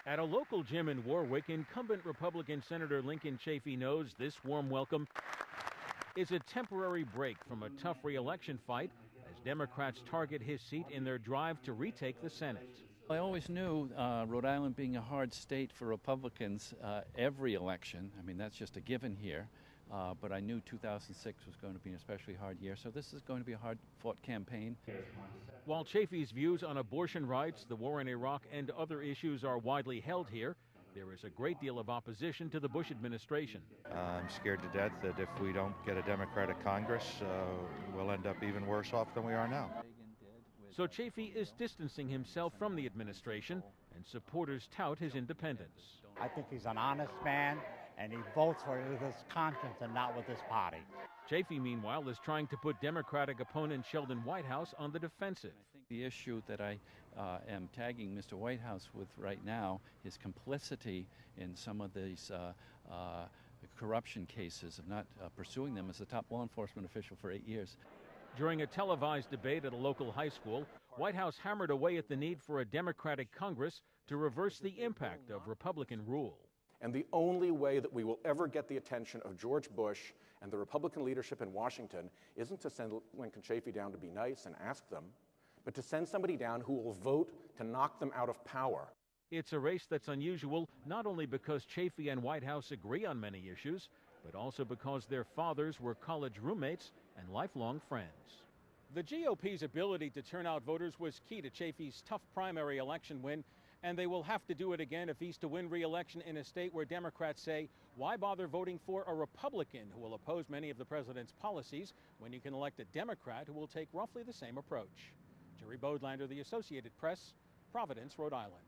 At a local gym in Warwick, incumbent Republican Senator Lincoln Chafee knows this warm welcome is a temporary break from a tough re-election fight as Democrats target his seat in their drive to retake the Senate. I always knew Rhode Island being a hard state for Republicans, every election, I mean, that's just a given here, but I knew 2006 was going to be an especially hard year, so this is going to be a hard-fought campaign. While Chafee's views on abortion rights, the war in Iraq, and other issues are widely held here, there is a great deal of opposition to the Bush administration. I'm scared to death that if we don't get a Democratic Congress, we'll end up even worse off than we are now. So Chafee is distancing himself from the administration, and supporters tout his independence. I think he's an honest man, and he votes for it with his conscience and not with his party. Chafee, meanwhile, is trying to put Democratic opponent Sheldon Whitehouse on the defensive. I think the issue that I am tagging Mr. Whitehouse with right now is complicity in some of these corruption cases of not pursuing them as a top law enforcement official for 8 years. During a televised debate at a local high school, Whitehouse hammered away at the need for a Democratic Congress to reverse the impact of Republican rule. And the only way that we will ever get the attention of George Bush and the Republican leadership in Washington isn't to send Lincoln Chafee down to be nice and ask them, but to send somebody down who will vote to knock them out of power. It's a race that's unusual, not only because Chafee and Whitehouse agree on many issues, but also because their fathers were college roommates and lifelong friends. The GOP's ability to turn out voters was key to Chafee's tough primary election win, and they will have to do it again if he's to win re-election in a state where Democrats say, why bother voting for a Republican who will oppose many of the president's policies when you can elect a Democrat who will take roughly the same approach? Jerry Bodlander, The Associated Press, Providence, Rhode Island.